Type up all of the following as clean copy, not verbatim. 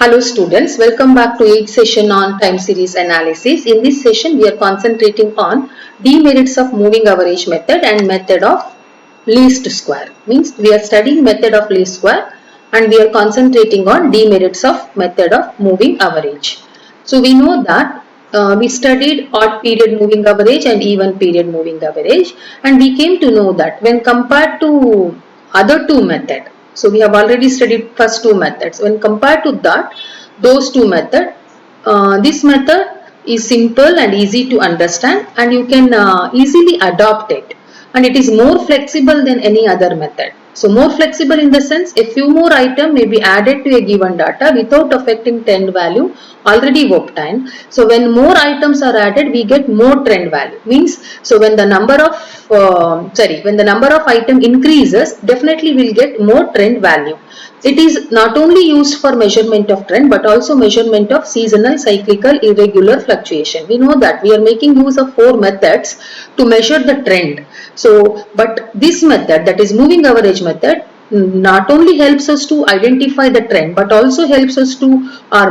Hello students, welcome back to 8th session on time series analysis. In this session, we are concentrating on demerits of moving average method and method of least square. Means we are studying method of least square and we are concentrating on demerits of method of moving average. So we know that we studied odd period moving average and even period moving average, and we came to know that when compared to other two methods, so we have already studied first two methods. When compared to that, those two methods, this method is simple and easy to understand, and you can easily adopt it, and it is more flexible than any other method. So more flexible in the sense a few more items may be added to a given data without affecting trend value already obtained. So when more items are added, we get more trend value. Means so when the number of item increases, definitely we'll get more trend value. It is not only used for measurement of trend but also measurement of seasonal, cyclical, irregular fluctuation. We know that we are making use of four methods to measure the trend. So, but this method, that is moving average method, not only helps us to identify the trend but also helps us to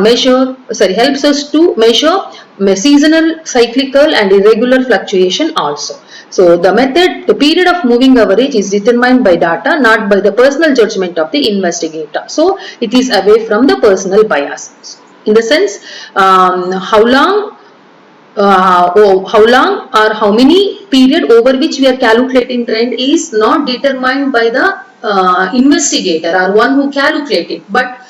measure seasonal, cyclical and irregular fluctuation also. So the period of moving average is determined by data, not by the personal judgment of the investigator. So it is away from the personal bias. In the sense, how long or how many period over which we are calculating trend is not determined by the investigator or one who calculated, but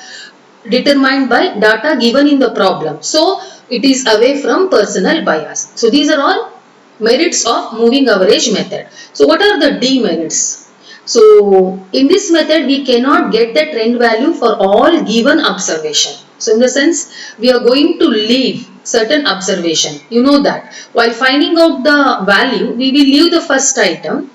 determined by data given in the problem. So it is away from personal bias. So these are all merits of moving average method. So what are the demerits? So in this method we cannot get the trend value for all given observation. So in the sense, we are going to leave certain observation. You know that while finding out the value, we will leave the first item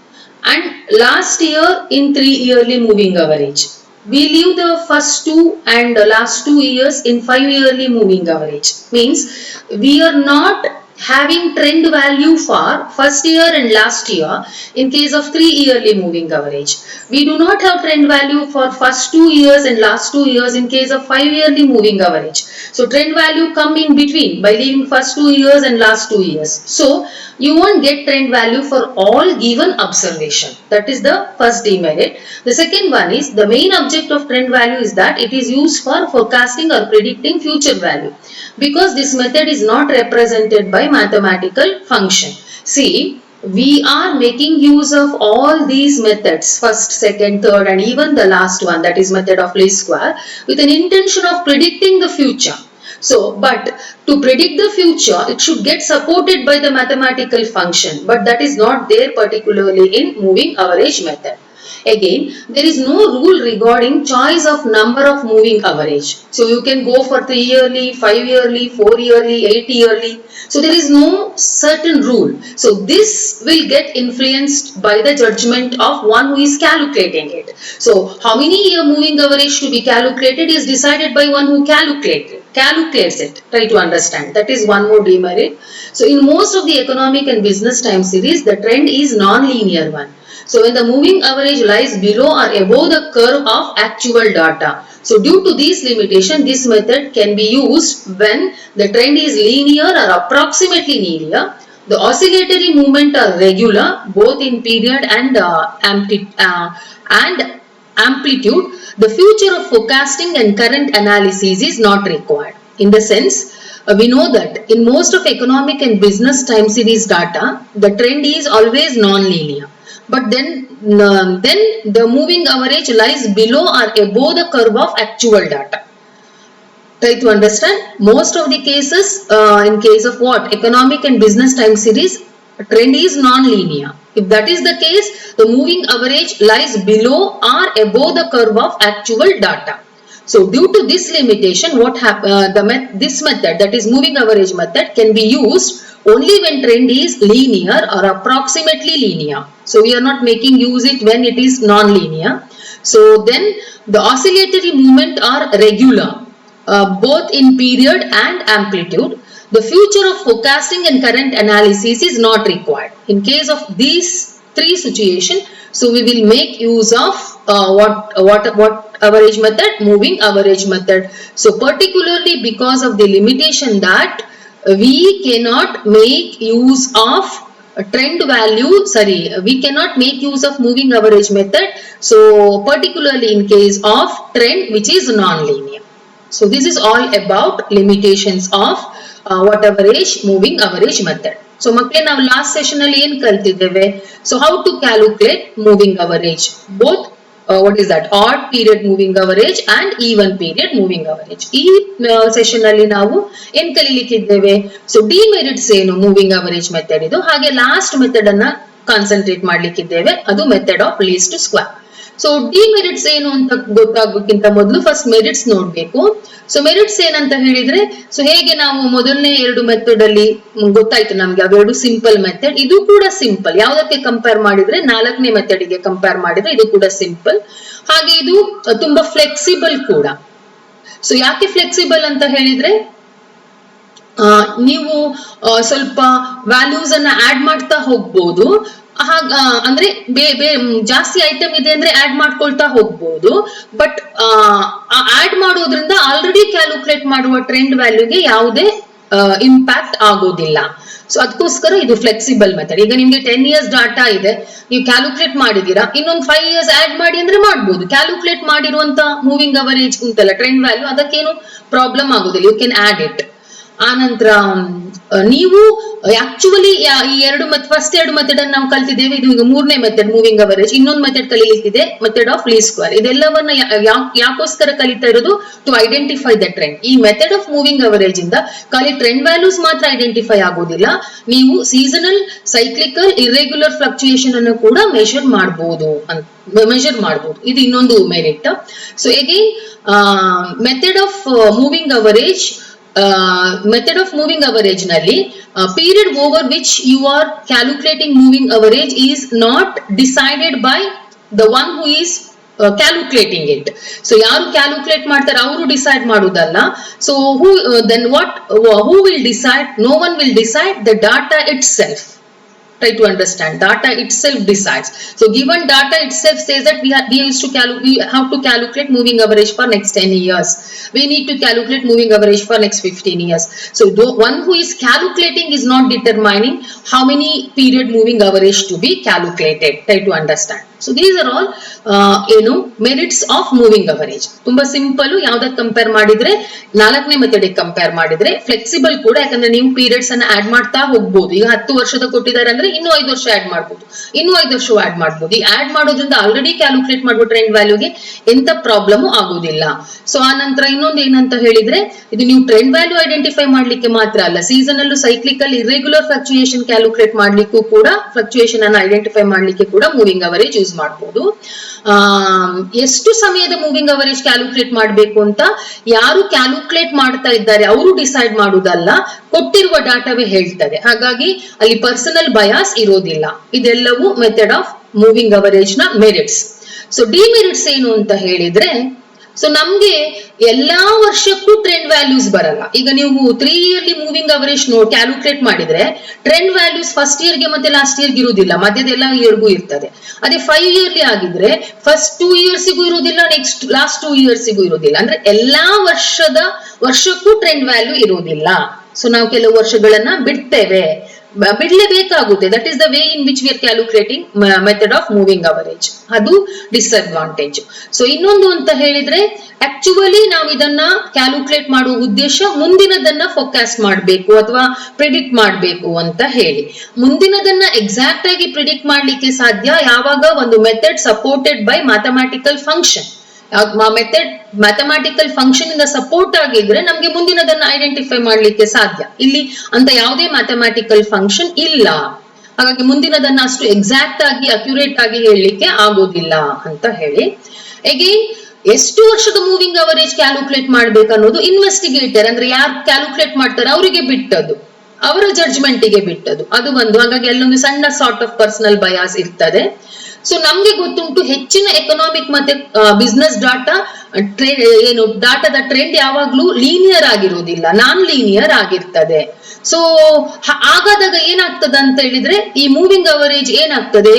and last year in 3 yearly moving average. We leave the first two and the last 2 years in 5 yearly moving average. Means we are not having trend value for first year and last year in case of 3 yearly moving average. We do not have trend value for first 2 years and last 2 years in case of 5 yearly moving average. So trend value come in between by leaving first 2 years and last 2 years. So you won't get trend value for all given observation. That is the first demerit. The second one is the main object of trend value is that it is used for forecasting or predicting future value, because this method is not represented by mathematical function. See, we are making use of all these methods, first, second, third and even the last one, that is method of least square, with an intention of predicting the future. So, but to predict the future, it should get supported by the mathematical function, but that is not there particularly in moving average method. Again, there is no rule regarding choice of number of moving average. So you can go for 3 yearly, 5 yearly, 4 yearly, 8 yearly. So there is no certain rule. So this will get influenced by the judgment of one who is calculating it. So how many year moving average to be calculated is decided by one who calculates it. Try to understand. That is one more demerit. So in most of the economic and business time series, the trend is non-linear one. So when the moving average lies below or above the curve of actual data. So due to these limitations, this method can be used when the trend is linear or approximately linear. The oscillatory movement are regular both in period and amplitude. The future of forecasting and current analysis is not required. In the sense, we know that in most of economic and business time series data, the trend is always non-linear. But then the moving average lies below or above the curve of actual data. Try to understand. Most of the cases, in case of what? Economic and business time series, trend is non-linear. If that is the case, the moving average lies below or above the curve of actual data. So due to this limitation, this method, that is moving average method, can be used only when trend is linear or approximately linear. So we are not making use it when it is non-linear. So then the oscillatory movement are regular both in period and amplitude. The future of forecasting and current analysis is not required. In case of these three situations, so we will make use of what average method? Moving average method. So particularly because of the limitation that we cannot make use of trend value, we cannot make use of moving average method. So particularly in case of trend which is non-linear. So this is all about limitations of what average? Moving average method. So ಮಕ್ಕಳೇ ನಾವು last session ಅಲ್ಲಿ ಏನ್ ಕಲ್ತಿದ್ದೇವೆ? So how to calculate moving average, both what is that odd period moving average and even period moving average. ಈ session ಅಲ್ಲಿ ನಾವು ಏನ್ ಕಲಿಲಿಕ್ಕಿದ್ದೇವೆ? So demerits ಏನು ಮೂವಿಂಗ್ ಅವರೇಜ್ ಮೆಥಡ್ ಇದು, ಹಾಗೆ ಲಾಸ್ಟ್ ಮೆಥಡ್ ಅನ್ನ ಕಾನ್ಸಂಟ್ರೇಟ್ ಮಾಡ್ಲಿಕ್ಕಿದ್ದೇವೆ, ಅದು method of least square. So demerits ಏನು ಅಂತ ಗೊತ್ತಾಗೋಕ್ಕಿಂತ ಮೊದಲು ಫಸ್ಟ್ ಮೆರಿಟ್ಸ್ ನೋಡ್ಬೇಕು. ಸೊ ಮೆರಿಟ್ಸ್ ಏನಂತ ಹೇಳಿದ್ರೆ, ಸೊ ಹೇಗೆ ನಾವು ಮೊದಲನೇ ಎರಡು ಮೆಥಡ್ ಅಲ್ಲಿ ಗೊತ್ತಾಯ್ತು ನಮ್ಗೆ ಅವೆರಡು ಸಿಂಪಲ್ ಮೆಥಡ್, ಇದು ಕೂಡ ಸಿಂಪಲ್. ಯಾವ್ದಕ್ಕೆ ಕಂಪೇರ್ ಮಾಡಿದ್ರೆ, ನಾಲ್ಕನೇ ಮೆಥಡ್ ಗೆ ಕಂಪೇರ್ ಮಾಡಿದ್ರೆ ಇದು ಕೂಡ ಸಿಂಪಲ್. ಹಾಗೆ ಇದು ತುಂಬಾ ಫ್ಲೆಕ್ಸಿಬಲ್ ಕೂಡ. ಸೊ ಯಾಕೆ ಫ್ಲೆಕ್ಸಿಬಲ್ ಅಂತ ಹೇಳಿದ್ರೆ, ನೀವು ಸ್ವಲ್ಪ ವ್ಯಾಲ್ಯೂಸ್ ಅನ್ನ ಆಡ್ ಮಾಡ್ತಾ ಹೋಗ್ಬೋದು. ಅಂದ್ರೆ ಜಾಸ್ತಿ ಐಟಮ್ ಇದೆ ಅಂದ್ರೆ ಆಡ್ ಮಾಡ್ಕೊಳ್ತಾ ಹೋಗ್ಬೋದು. ಬಟ್ ಆಡ್ ಮಾಡೋದ್ರಿಂದ ಆಲ್ರೆಡಿ ಕ್ಯಾಲ್ಕುಲೇಟ್ ಮಾಡುವ ಟ್ರೆಂಡ್ ವ್ಯಾಲ್ಯೂಗೆ ಯಾವುದೇ ಇಂಪ್ಯಾಕ್ಟ್ ಆಗೋದಿಲ್ಲ. ಸೊ ಅದಕ್ಕೋಸ್ಕರ ಇದು ಫ್ಲೆಕ್ಸಿಬಲ್ ಮೆಥಡ್. ಈಗ ನಿಮ್ಗೆ 10 years ಡಾಟಾ ಇದೆ, ನೀವು ಕ್ಯಾಲ್ಕುಲೇಟ್ ಮಾಡಿದೀರಾ, ಇನ್ನೊಂದು 5 years ಆಡ್ ಮಾಡಿ ಅಂದ್ರೆ ಮಾಡ್ಬೋದು. ಕ್ಯಾಲ್ಕುಲೇಟ್ ಮಾಡಿರುವಂತ ಮೂವಿಂಗ್ ಅವರೇಜ್ ಉಂಟಲ್ಲ ಟ್ರೆಂಡ್ ವ್ಯಾಲ್ಯೂ, ಅದಕ್ಕೇನು ಪ್ರಾಬ್ಲಮ್ ಆಗೋದಿಲ್ಲ, ಯು ಕ್ಯಾನ್ ಆಡ್ ಇಟ್. ಆನಂತರ ನೀವು ಆಕ್ಚುಲಿ ಈ ಫಸ್ಟ್ ಎರಡು ಮೆಥಡ್ ಅನ್ನು ನಾವು ಕಲ್ತಿದ್ದೇವೆ. ಇದು ಈಗ ಮೂರನೇ ಮೆಥಡ್ ಮೂವಿಂಗ್ ಅವರೇಜ್. ಇನ್ನೊಂದು ಮೆಥಡ್ ಕಲಿಲಿಕ್ಕಿದೆ, ಮೆಥಡ್ ಆಫ್ ಲೀಸ್ಟ್ ಸ್ಕ್ವೇರ್. ಇದೆಲ್ಲವನ್ನ ಯಾಕೋಸ್ಕರ ಕಲಿತಾ ಇರೋದು? To identify the trend. ಈ ಮೆಥಡ್ ಆಫ್ ಮೂವಿಂಗ್ ಅವರೇಜ್ ಇಂದ ಖಾಲಿ ಟ್ರೆಂಡ್ ವ್ಯಾಲ್ಯೂಸ್ ಮಾತ್ರ ಐಡೆಂಟಿಫೈ ಆಗೋದಿಲ್ಲ, ನೀವು ಸೀಸನಲ್, ಸೈಕ್ಲಿಕಲ್, ಇರ್ರೆಗ್ಯುಲರ್ ಫ್ಲಕ್ಚುಯೇಷನ್ ಅನ್ನು ಕೂಡ ಮೆಷರ್ ಮಾಡಬಹುದು. ಇದು ಇನ್ನೊಂದು merit. So again method of moving average, method of moving average ನಲ್ಲಿ period over which you are calculating moving average is not decided by the one who is calculating it. So yaru calculate ಮಾಡ್ತಾರೆ ಅವರು decide ಮಾಡುವುದಲ್ಲ. So who will decide? No one will decide, the data itself. Try to understand, data itself decides. So given data itself says that we have to calculate moving average for next 10 years. We need to calculate moving average for next 15 years. So the one who is calculating is not determining how many period moving average to be calculated. Try to understand. So these are all merits of moving average. ತುಂಬಾ simple. ಯಾವ್ದಕ್ಕೆ compare ಮಾಡಿದ್ರೆ, ನಾಲ್ಕನೇ method compare ಮಾಡಿದ್ರೆ flexible ಕೂಡ. ಯಾಕಂದ್ರೆ ನೀವು periods ಅನ್ನ add ಮಾಡ್ತಾ ಹೋಗ್ಬೋದು. ಈಗ 10 ವರ್ಷದ ಕೊಟ್ಟಿದ್ದಾರೆ ಅಂದ್ರೆ ಇನ್ನೂ 5 ವರ್ಷ ಆಡ್ ಮಾಡ್ಬೋದು, ಇನ್ನೂ 5 ವರ್ಷ ಆಡ್ ಮಾಡ್ಬೋದು. ಈ ಆಡ್ ಮಾಡೋದ್ರಿಂದ ಆಲ್ರೆಡಿ ಕ್ಯಾಲ್ಕುಲೇಟ್ ಮಾಡುವ ಟ್ರೆಂಡ್ ವ್ಯಾಲ್ಯೂಗೆ ಎಂತ ಪ್ರಾಬ್ಲಮ್ ಆಗೋದಿಲ್ಲ. ಸೊ ಆ ನಂತರ ಇನ್ನೊಂದು ಏನಂತ ಹೇಳಿದ್ರೆ, ಇದು ನೀವು ಟ್ರೆಂಡ್ ವ್ಯಾಲ್ಯೂ ಐಡೆಂಟಿಫೈ ಮಾಡ್ಲಿಕ್ಕೆ ಮಾತ್ರ ಅಲ್ಲ, seasonal, cyclical, irregular fluctuation calculate ಮಾಡ್ಲಿಕ್ಕೂ ಕೂಡ, ಫ್ಲಕ್ಚುಯೇಷನ್ ಅನ್ನ ಐಡೆಂಟಿಫೈ ಮಾಡ್ಲಿಕ್ಕೆ ಕೂಡ ಮೂವಿಂಗ್ ಅವರೇಜ್ ಯೂಸ್ ಮಾಡಬಹುದು. ಎಷ್ಟು ಸಮಯದ ಮೂವಿಂಗ್ ಅವರೇಜ್ ಕ್ಯಾಲ್ಕುಲೇಟ್ ಮಾಡಬೇಕು ಅಂತ ಯಾರು ಕ್ಯಾಲ್ಕುಲೇಟ್ ಮಾಡ್ತಾ ಇದ್ದಾರೆ ಅವರು ಡಿಸೈಡ್ ಮಾಡುವುದಲ್ಲ, ಕೊಟ್ಟಿರುವ ಡಾಟಾವೇ ಹೇಳ್ತದೆ. ಹಾಗಾಗಿ ಅಲ್ಲಿ ಪರ್ಸನಲ್ ಬಯಾಸ್ ಇರೋದಿಲ್ಲ. ಇದೆಲ್ಲವೂ ಮೆಥಡ್ ಆಫ್ ಮೂವಿಂಗ್ ಅವರೇಜ್ ನ ಮೆರಿಟ್ಸ್. ಸೊ ಡಿಮೆರಿಟ್ಸ್ ಏನು ಅಂತ ಹೇಳಿದ್ರೆ, ಸೊ ನಮ್ಗೆ ಎಲ್ಲಾ ವರ್ಷಕ್ಕೂ ಟ್ರೆಂಡ್ ವ್ಯಾಲ್ಯೂಸ್ ಬರಲ್ಲ. ಈಗ ನೀವು 3 yearly ಮೂವಿಂಗ್ ಅವರೇಜ್ ಕ್ಯಾಲ್ಕುಲೇಟ್ ಮಾಡಿದ್ರೆ ಟ್ರೆಂಡ್ ವ್ಯಾಲ್ಯೂಸ್ ಫಸ್ಟ್ ಇಯರ್ ಗೆ ಮತ್ತೆ ಲಾಸ್ಟ್ ಇಯರ್ ಗೆ ಇರುವುದಿಲ್ಲ, ಮಧ್ಯದೆಲ್ಲ ಇಯರ್ಗೂ ಇರ್ತದೆ. ಅದೇ 5 yearly ಆಗಿದ್ರೆ ಫಸ್ಟ್ 2 years ಇರುವುದಿಲ್ಲ, ನೆಕ್ಸ್ಟ್ ಲಾಸ್ಟ್ 2 years ಇರುವುದಿಲ್ಲ. ಅಂದ್ರೆ ಎಲ್ಲಾ ವರ್ಷಕ್ಕೂ ಟ್ರೆಂಡ್ ವ್ಯಾಲ್ಯೂ ಇರುವುದಿಲ್ಲ. ಸೊ ನಾವು ಕೆಲವು ವರ್ಷಗಳನ್ನ ಬಿಡ್ಲೇಬೇಕಾಗುತ್ತೆ. That is the way in which we are calculating method of moving average. ಅದು ಡಿಸ್ಅಡ್ವಾಂಟೇಜ್. ಸೊ ಇನ್ನೊಂದು ಅಂತ ಹೇಳಿದ್ರೆ, ಆಕ್ಚುಲಿ ನಾವು ಇದನ್ನ ಕ್ಯಾಲ್ಕುಲೇಟ್ ಮಾಡುವ ಉದ್ದೇಶ ಮುಂದಿನದನ್ನ ಫೋಕಾಸ್ಟ್ ಮಾಡಬೇಕು ಅಥವಾ ಪ್ರಿಡಿಕ್ಟ್ ಮಾಡಬೇಕು ಅಂತ ಹೇಳಿ. ಮುಂದಿನದನ್ನ ಎಕ್ಸಾಕ್ಟ್ ಆಗಿ ಪ್ರಿಡಿಕ್ಟ್ ಮಾಡ್ಲಿಕ್ಕೆ ಸಾಧ್ಯ ಯಾವಾಗ ಒಂದು method supported by mathematical function. Method mathematical function ಇಂದ ಸಪೋರ್ಟ್ ಆಗಿದ್ರೆ ನಮ್ಗೆ ಮುಂದಿನದನ್ನ ಐಡೆಂಟಿಫೈ ಮಾಡ್ಲಿಕ್ಕೆ ಸಾಧ್ಯ. ಇಲ್ಲಿ ಅಂತ ಯಾವುದೇ ಮ್ಯಾಥಮ್ಯಾಟಿಕಲ್ ಫಂಕ್ಷನ್ ಇಲ್ಲ, ಹಾಗಾಗಿ ಮುಂದಿನದನ್ನ ಅಷ್ಟು ಎಕ್ಸಾಕ್ಟ್ ಆಗಿ ಅಕ್ಯುರೇಟ್ ಆಗಿ ಹೇಳಲಿಕ್ಕೆ ಆಗೋದಿಲ್ಲ ಅಂತ ಹೇಳಿ. ಅಗೇನ್ ಎಷ್ಟು ವರ್ಷದ ಮೂವಿಂಗ್ ಅವರೇಜ್ ಕ್ಯಾಲ್ಕುಲೇಟ್ ಮಾಡ್ಬೇಕು ಅನ್ನೋದು ಇನ್ವೆಸ್ಟಿಗೇಟರ್, ಅಂದ್ರೆ ಯಾರು ಕ್ಯಾಲ್ಕುಲೇಟ್ ಮಾಡ್ತಾರೆ ಅವರಿಗೆ ಬಿಟ್ಟದ್ದು, ಅವರ ಜಡ್ಜ್ಮೆಂಟಿಗೆ ಬಿಟ್ಟದ್ದು. ಅದು ಒಂದು. ಹಾಗಾಗಿ ಅಲ್ಲೊಂದು ಸಣ್ಣ ಸಾರ್ಟ್ ಆಫ್ ಪರ್ಸನಲ್ ಬಯಾಸ್ ಇರ್ತದೆ. ಸೊ ನಮ್ಗೆ ಗೊತ್ತುಂಟು, ಹೆಚ್ಚಿನ ಎಕನಾಮಿಕ್ ಮತ್ತೆ ಬಿಸ್ನೆಸ್ ಡಾಟಾದ ಟ್ರೆಂಡ್ ಯಾವಾಗ್ಲೂ ಲೀನಿಯರ್ ಆಗಿರುವುದಿಲ್ಲ, ನಾನ್ ಲೀನಿಯರ್ ಆಗಿರ್ತದೆ. ಸೊ ಹಾಗಾದಾಗ ಏನಾಗ್ತದೆ ಅಂತ ಹೇಳಿದ್ರೆ, ಈ ಮೂವಿಂಗ್ ಅವರೇಜ್ ಏನಾಗ್ತದೆ,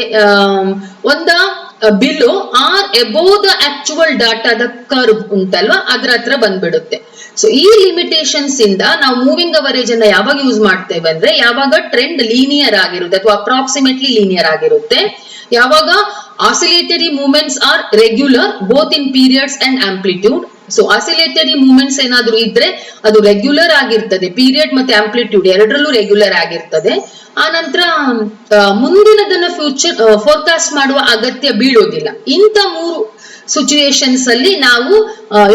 below or above the actual ಡಾಟಾದ ಕರ್ವ್ ಉಂಟಲ್ವಾ ಅದ್ರ ಹತ್ರ ಬಂದ್ಬಿಡುತ್ತೆ. ಸೊ ಈ ಲಿಮಿಟೇಷನ್ಸ್ ಇಂದ ನಾವು ಮೂವಿಂಗ್ ಅವರೇಜ್ ಅನ್ನ ಯಾವಾಗ ಯೂಸ್ ಮಾಡ್ತೇವೆ ಅಂದ್ರೆ ಯಾವಾಗ ಟ್ರೆಂಡ್ ಲೀನಿಯರ್ ಆಗಿರುತ್ತೆ ಅಥವಾ ಅಪ್ರಾಕ್ಸಿಮೇಟ್ಲಿ ಲೀನಿಯರ್ ಆಗಿರುತ್ತೆ, ಯಾವಾಗ oscillatory movements are regular both in periods and amplitude. So oscillatory movements ಏನಾದ್ರು ಇದ್ರೆ ಅದು ರೆಗ್ಯುಲರ್ ಆಗಿರ್ತದೆ, ಪೀರಿಯಡ್ ಮತ್ತೆ ಆಂಪ್ಲಿಟ್ಯೂಡ್ ಎರಡರಲ್ಲೂ ರೆಗ್ಯುಲರ್ ಆಗಿರ್ತದೆ. ಆ ನಂತರ ಮುಂದಿನದನ್ನ ಫ್ಯೂಚರ್ ಫೋರ್ಕಾಸ್ಟ್ ಮಾಡುವ ಅಗತ್ಯ ಬೀಳೋದಿಲ್ಲ. ಇಂಥ ಮೂರು ಸಿಚುಯೇಷನ್ಸ್ ಅಲ್ಲಿ ನಾವು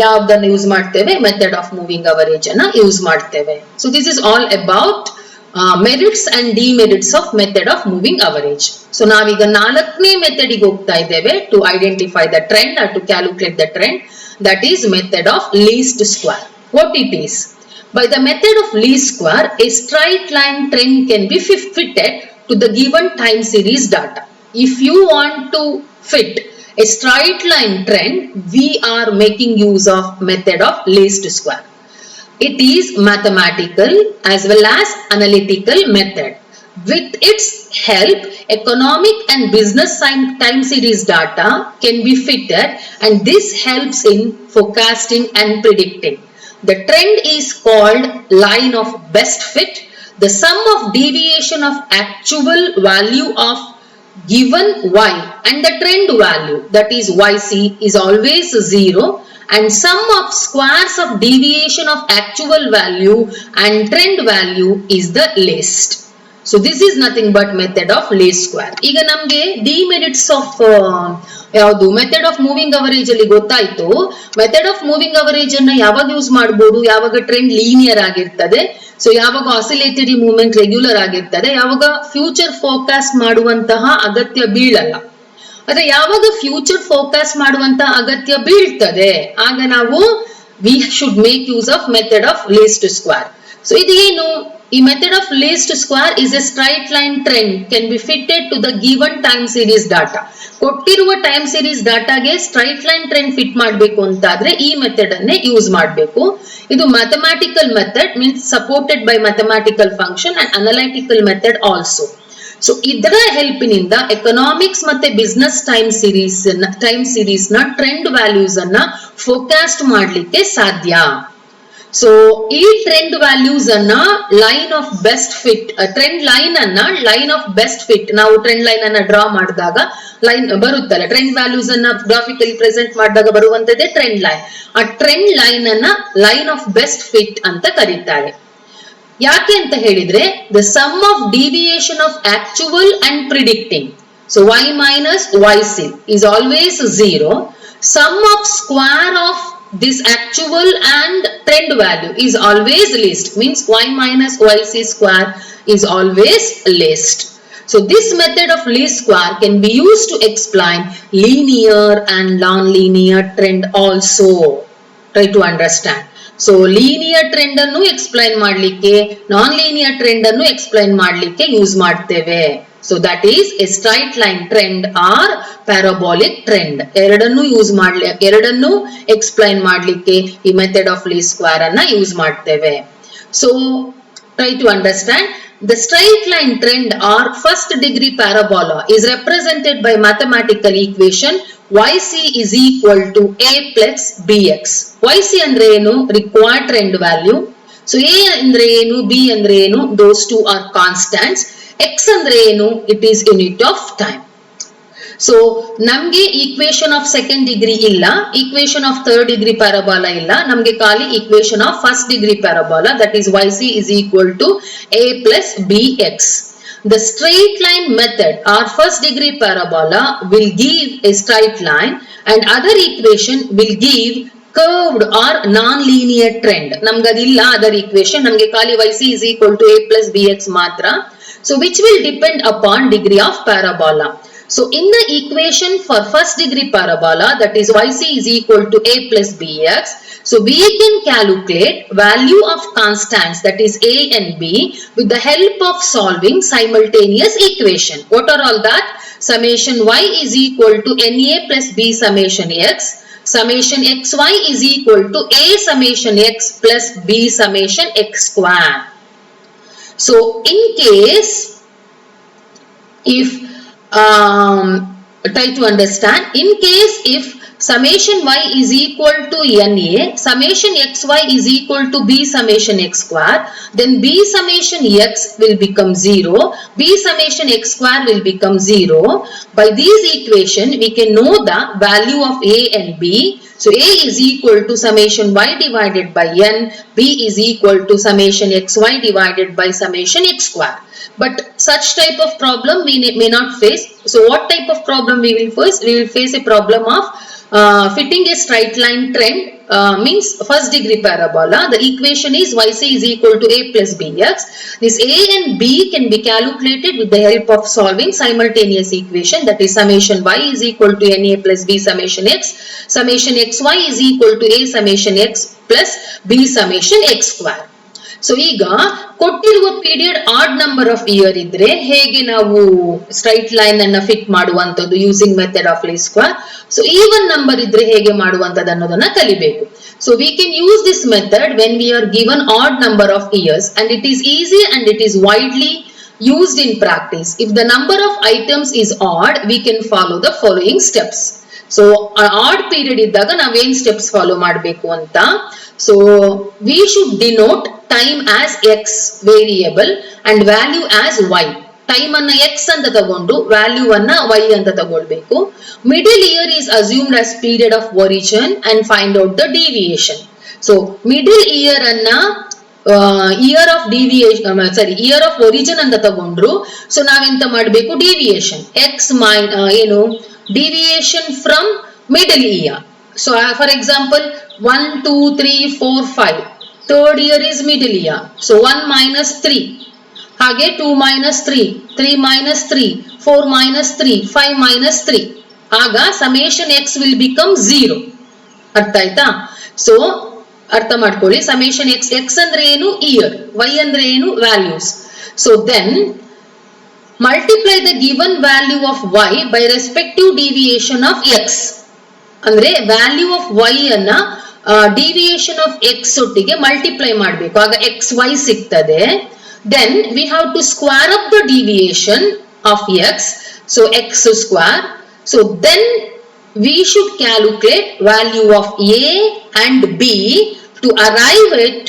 ಯಾವ್ದನ್ನ ಯೂಸ್ ಮಾಡ್ತೇವೆ, ಮೆಥಡ್ ಆಫ್ ಮೂವಿಂಗ್ ಅವರೇಜ್ ಅನ್ನ ಯೂಸ್ ಮಾಡ್ತೇವೆ. So this is all about merits and demerits of method of moving average. So ನಾವೀಗ 4ನೇ ಮೆಥಡ್ ಗೆ ಹೋಗ್ತಾ ಇದ್ದೇವೆ to identify the trend or to calculate the trend. That is method of least square. What it is? By the method of least square, a straight line trend can be fitted to the given time series data. If you want to fit a straight line trend, we are making use of method of least square. It is mathematical as well as analytical method. With its help, economic and business time series data can be fitted, and this helps in forecasting and predicting. The trend is called line of best fit. The sum of deviation of actual value of given y and the trend value, that is yc, is always 0, and sum of squares of deviation of actual value and trend value is the least. So this is nothing but method of least square. ಈಗ ನಮ್ಗೆ demerits of ಯಾವುದು method of moving average ಅಲ್ಲಿ ಗೊತ್ತಾಯ್ತು. Method of moving average ಅನ್ನ ಯಾವಾಗ use ಮಾಡಬಹುದು, ಯಾವಾಗ trend linear ಆಗಿರ್ತದೆ, ಸೊ ಯಾವಾಗ ಆಸಿಲೇಟರಿ ಮೂವ್ಮೆಂಟ್ ರೆಗ್ಯುಲರ್ ಆಗಿರ್ತದೆ, ಯಾವಾಗ ಫ್ಯೂಚರ್ ಫೋರ್ಕಾಸ್ಟ್ ಮಾಡುವಂತಹ ಅಗತ್ಯ ಬೀಳಲ್ಲ. ಆದ್ರೆ ಯಾವಾಗ ಫ್ಯೂಚರ್ ಫೋರ್ಕಾಸ್ಟ್ ಮಾಡುವಂತಹ ಅಗತ್ಯ ಬೀಳ್ತದೆ ಆಗ ನಾವು we should make use of method of least square. So ಇದೇನು, ಈ method of least square is a straight line trend can be fitted to the given time series data. ಕೊಟ್ಟಿರುವ ಟೈಮ್ ಸೀರೀಸ್ ಡಾಟಾಗೆ straight line trend fit ಮಾಡಬೇಕು ಅಂತಾದ್ರೆ ಈ method ಅನ್ನೇ use ಮಾಡಬೇಕು. ಇದು mathematical method, means supported by mathematical function and analytical method also. So ಇದರ ಹೆಲ್ಪಿನಿಂದ ಎಕನಾಮಿಕ್ಸ್ ಮತ್ತೆ ಬಿಸ್ನೆಸ್ ಟೈಮ್ ಸೀರೀಸ್ ನ ಟ್ರೆಂಡ್ ವ್ಯಾಲ್ಯೂಸ್ ಅನ್ನ ಫೋರ್ಕಾಸ್ಟ್ ಮಾಡ್ಲಿಕ್ಕೆ ಸಾಧ್ಯ. ಸೊ ಈ ಟ್ರೆಂಡ್ ವ್ಯಾಲ್ಯೂಸ್ ಅನ್ನ line of best fit, trend line ಅನ್ನ ಲೈನ್ ಆಫ್ ಬೆಸ್ಟ್ ಫಿಟ್, ನಾವು ಟ್ರೆಂಡ್ ಲೈನ್ ಅನ್ನ ಡ್ರಾ ಮಾಡಿದಾಗ ಲೈನ್ ಬರುತ್ತಲ್ಲ, ಟ್ರೆಂಡ್ ವ್ಯಾಲ್ಯೂಸ್ ಅನ್ನ ಗ್ರಾಫಿಕಲಿ ಪ್ರೆಸೆಂಟ್ ಮಾಡಿದಾಗ ಬರುವಂತದ್ದೇ ಟ್ರೆಂಡ್ ಲೈನ್. ಆ ಟ್ರೆಂಡ್ ಲೈನ್ ಅನ್ನ ಲೈನ್ ಆಫ್ ಬೆಸ್ಟ್ ಫಿಟ್ ಅಂತ ಕರೀತಾರೆ. ಯಾಕೆ ಅಂತ ಹೇಳಿದ್ರೆ the sum of deviation of actual and predicting, so y minus yc is always 0. Sum of square of this actual and trend value is always least, means y minus yc square is always least. So this method of least square can be used to explain linear and non-linear trend also. Try to understand. So linear trend ಅನ್ನು explain ಮಾಡ್ಲಿಕ್ಕೆ, non-linear trend ಅನ್ನು explain ಮಾಡ್ಲಿಕ್ಕೆ use ಮಾಡ್ತೇವೆ. So that is a straight line trend or parabolic trend. ಎರಡನ್ನು explain ಮಾಡ್ಲಿಕ್ಕೆ ಈ method of least square ಅನ್ನ use ಮಾಡ್ತೇವೆ. So try to understand. The straight line trend or first degree parabola is represented by mathematical equation yc is equal to a plus bx. yc ಅಂದ್ರೆ ಏನು, required trend value. So a ಅಂದ್ರೆ ಏನು, b ಅಂದ್ರೆ ಏನು, those two are constants. x ಅಂದ್ರೆ ಏನು, it is unit of time. So ನಮ್ಗೆ equation of second degree ಇಲ್ಲ, equation of third degree parabola ಇಲ್ಲ, ನಮ್ಗೆ ಖಾಲಿ equation of first degree parabola, that is yc is equal to a plus bx. The straight line method or first degree parabola will give a straight line and other equation will give curved or non-linear trend. ನಮ್ಗೆ ಅದಿಲ್ಲ other equation, ನಮ್ಗೆ ಖಾಲಿ yc is equal to a plus bx ಮಾತ್ರ. So which will depend upon degree of parabola. So in the equation for first degree parabola, that is yc is equal to a plus bx, so we can calculate value of constants, that is a and b, with the help of solving simultaneous equation. What are all that? Summation y is equal to na plus b summation x, summation xy is equal to a summation x plus b summation x square. So in case if try to understand. In case if summation y is equal to NA, summation xy is equal to B summation x square, then B summation x will become 0, B summation x square will become 0. By this equation, we can know the value of A and B. So A is equal to summation y divided by n, B is equal to summation xy divided by summation x square. But such type of problem we may not face. So what type of problem we will face? We will face a problem of fitting a straight line trend, means first degree parabola. The equation is yc is equal to a plus bx. This a and b can be calculated with the help of solving simultaneous equation, that is summation y is equal to na plus b summation x, summation xy is equal to a summation x plus b summation x square. So ಈಗ ಕೊಟ್ಟಿರುವ period odd number of year ಇದ್ರೆ ಹೇಗೆ ನಾವು straight line ಅನ್ನ fit ಮಾಡುವಂತದ್ದು using method of least square. So even number ಇದ್ರೆ ಹೇಗೆ ಮಾಡುವಂತದ್ದು ಅನ್ನೋದನ್ನ ಕಲಿಬೇಕು. So we can use this method when we are given odd number of years and it is easy and it is widely used in practice. If the number of items is odd, we can follow the following steps. So odd period iddaga nav ಏನು steps follow ಮಾಡಬೇಕು ಅಂತ. So we should denote time as x variable and value as y. Time ಅನ್ನ x ಅಂತ ತಗೊಂಡು value ಅನ್ನ y ಅಂತ ತಗೊಳ್ಬೇಕು. Middle year is assumed as period of origin and find out the deviation. So middle year ಅನ್ನ year of deviation year of origin ಅಂತ ತಗೊಂಡ್ರು. So ನಾವೆಂತ ಮಾಡಬೇಕು, ಡಿವಿಯೇಷನ್ x ಏನು deviation from middle year. So for example 1 2 3 4 5, third year is middle year, so 1 minus 3, ಹಾಗೆ 2 minus 3, 3 minus 3, 4 minus 3, 5 minus 3, ಆಗ summation x will become 0. ಅರ್ಥ ಆಯ್ತಾ? So ಅರ್ಥ ಮಾಡ್ಕೊಳ್ಳಿ, summation x ಅಂದ್ರೆ ಏನು ಇಯರ್, y ಅಂದ್ರೆ ಏನು values. So then multiply the given value of y by respective deviation of x. ಅಂದ್ರೆ ವ್ಯಾಲ್ಯೂ ಆಫ್ y ಅನ್ನ deviation of x ಒಟ್ಟಿಗೆ ಮಲ್ಟಿಪ್ಲೈ ಮಾಡಬೇಕು, ಆಗ xy ಸಿಗ್ತದೆ. Then we have to square up the deviation of x, so x square. So then we should calculate value of a and b to arrive at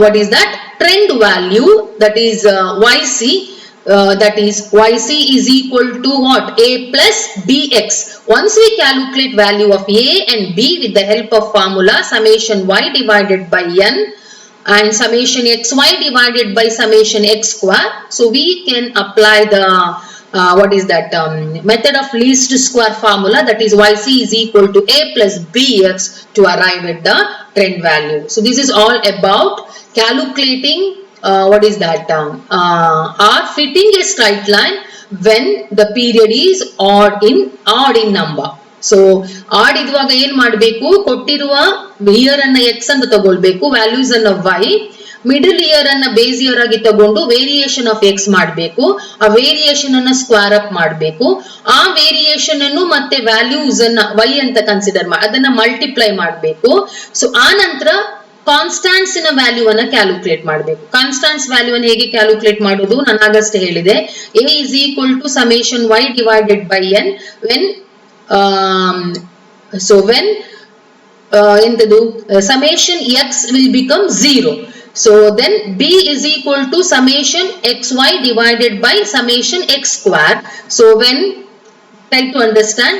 what is that trend value, that is yc. That is yc is equal to what? A plus bx. Once we calculate value of a and b with the help of formula summation y divided by n and summation xy divided by summation x square, so we can apply the what is that method of least square formula, that is yc is equal to a plus bx to arrive at the trend value. So this is all about calculating what is that or fitting a straight line when the period is odd in number. So odd ಇದುವಾಗ ಏನ್ ಮಾಡಬೇಕು, ಕೊಟ್ಟಿರುವ year ಅನ್ನ x ಅಂತ ತಗೊಳ್ಬೇಕು, values ಅನ್ನ y, middle year ಅನ್ನ base year ಆಗಿ ತಗೊಂಡು ವೇರಿಯೇಷನ್ ಆಫ್ x ಮಾಡಬೇಕು, ಆ ವೇರಿಯೇಷನ್ ಅನ್ನ ಸ್ಕ್ವೇರ್ ಅಪ್ ಮಾಡಬೇಕು, ಆ ವೇರಿಯೇಷನ್ ಅನ್ನು ಮತ್ತೆ ವ್ಯಾಲ್ಯೂಸ್ ಅನ್ನ y ಅಂತ ಕನ್ಸಿಡರ್ ಅದನ್ನ ಮಲ್ಟಿಪ್ಲೈ ಮಾಡಬೇಕು. ಸೊ ಆ ನಂತರ ಕಾನ್ಸ್ಟಾಂಟ್ಸ್ ನ ವ್ಯಾಲ್ಯೂ ಅನ್ನ ಕ್ಯಾಲ್ಕುಲೇಟ್ ಮಾಡಬೇಕು. ಕಾನ್ಸ್ಟಾಂಟ್ಸ್ ವ್ಯಾಲ್ಯೂ ಅನ್ನು ಹೇಗೆ ಕ್ಯಾಲ್ಕುಲೇಟ್ ಮಾಡೋದು ನಾನು ಆಗಷ್ಟೇ ಹೇಳಿದೆ. a is equal to summation y divided by n when ಎಂತದು summation x will become 0. So then b is equal to summation xy divided by summation x square. So when try to understand,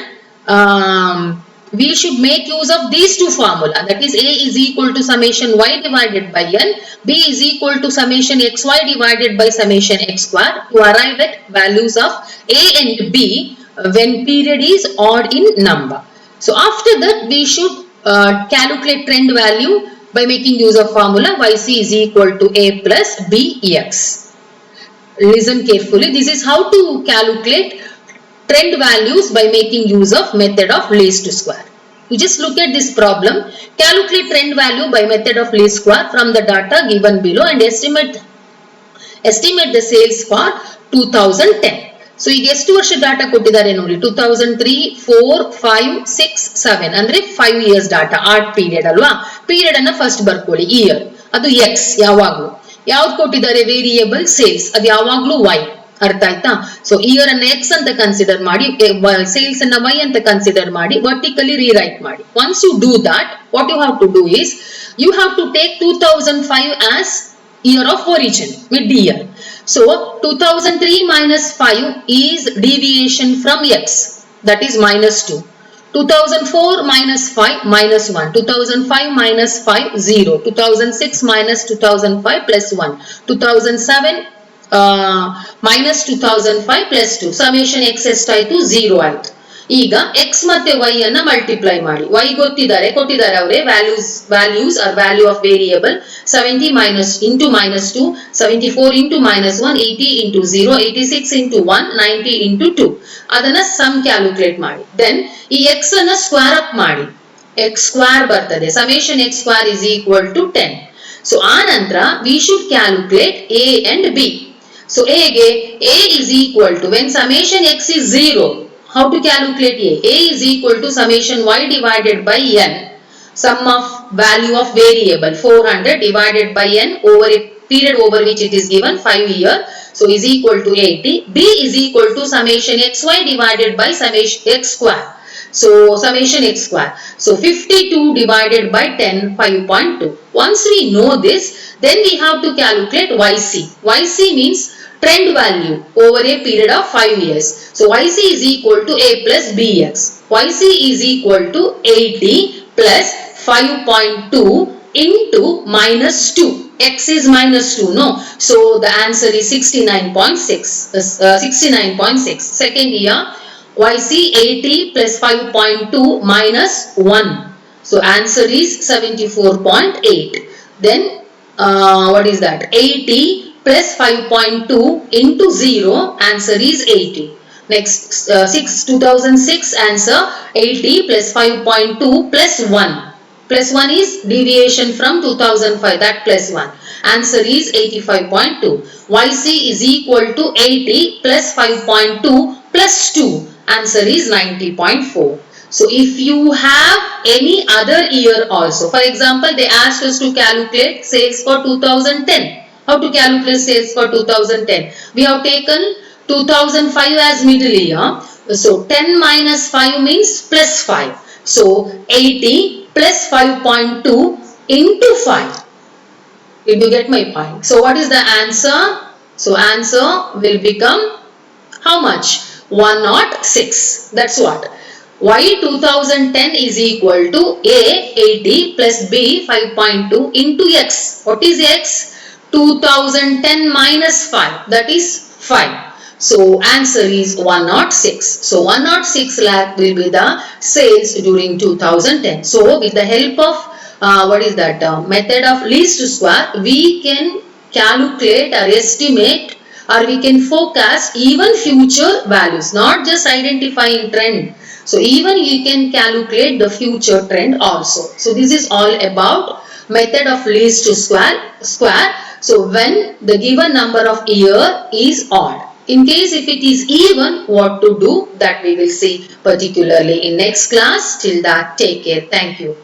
we should make use of these two formula, that is a is equal to summation y divided by n, b is equal to summation xy divided by summation x square to arrive at values of a and b when period is odd in number. So after that we should calculate trend value by making use of formula yc is equal to a plus bx. Listen carefully, this is how to calculate trend values by making use of method of least square. You just look at this problem, calculate trend value by method of least square from the data given below and estimate the sales for 2010. So ಈಗ ಎಷ್ಟು ವರ್ಷ data ಕೊಟ್ಟಿದ್ದಾರೆ ನೋಡಿ, 2003, 4, 5, 6, 7 ಅಂದ್ರೆ 5 years data, art period ಅಲ್ವಾ. Period ಅನ್ನ first ಬರ್ಕೊಳ್ಳಿ, year ಅದು x, ಯಾವಾಗ್ಲೂ ಯಾವ್ದು ಕೊಟ್ಟಿದ್ದಾರೆ ವೇರಿಯೇಬಲ್ ಸೇಲ್ಸ್, ಅದು ಯಾವಾಗ್ಲೂ y. ಅರ್ಥ ಆಯ್ತಾ? ಸೊ ಇಯರ್ ಅನ್ನ ಎಕ್ಸ್ ಅಂತ ಕನ್ಸಿಡರ್ ಮಾಡಿ, ಸೇಲ್ಸ್ ಅನ್ನ ವೈ ಅಂತ ಕನ್ಸಿಡರ್ ಮಾಡಿ, ವರ್ಟಿಕಲಿ ರೀರೈಟ್ ಮಾಡಿ. Once you do that, what you have to do is you have to take 2005 as year of origin, mid year. So 2003 minus 5 is deviation from x, that is minus 2. 2004 minus 5 minus 1. 2005 minus 5 0. 2006 minus 2005 plus 1. 2007 minus 2005 plus 2. Summation x ಎಷ್ಟಾಯ್ತು 0 ಆಯ್ತು. ಈಗ x ಮತ್ತೆ y ಅನ್ನ multiply ಮಾಡಿ. y ಕೊಟ್ಟಿದ್ದಾರೆ ಅವರೇ values are value of variable 70 minus into minus 2, 74 into minus 1, 80 into 0, 86 into 1, 90 into 2. ಅದನ್ನ some calculate ಮಾಡಿ. ದೆನ್ ಈ x ಅನ್ನ ಸ್ಕ್ವೇರ್ ಅಪ್ ಮಾಡಿ, x ಸ್ಕ್ವೇರ್ ಬರ್ತದೆ. Summation x square is equal to 10. So ಆ ನಂತರ we should calculate a and b. So a ಗೆ a is equal to, when summation x is 0, how to calculate a? A is equal to summation y divided by n, sum of value of variable 400 divided by n over a period over which it is given 5 year, so is equal to 80. B is equal to summation xy divided by summation x square, so summation x square, so 52 divided by 10, 5.2. Once we know this, then we have to calculate yc. Yc means trend value over a period of 5 years. So yc is equal to a plus bx. Yc is equal to 80 plus 5.2 into minus 2. X is minus 2, no? So the answer is 69.6. 69.6. Second year, yc 80 plus 5.2 minus 1. So answer is 74.8. Then what is that? 80 plus 5.2 into 0, answer is 80. Next 2006 answer, 80 plus 5.2 plus 1. Plus 1 is deviation from 2005, that plus 1. Answer is 85.2. yc is equal to 80 plus 5.2 plus 2. Answer is 90.4. So if you have any other year also, for example, they asked us to calculate sales for 2010. How to calculate sales for 2010? We have taken 2005 as middle year. So 10 minus 5 means plus 5. So 80 plus 5.2 into 5. Did you get my point? So what is the answer? So answer will become how much? 106. That's what. Y 2010 is equal to A 80 plus B 5.2 into X. What is X? 2010 minus 5, that is 5. So answer is 106. So 106 lakh will be the sales during 2010. So with the help of what is that method of least square, we can calculate or estimate, or we can forecast even future values, not just identifying trend. So even you can calculate the future trend also. So this is all about method of least square. So when the given number of year is odd. In case if it is even, what to do, that we will see particularly in next class. Till that, take care. Thank you.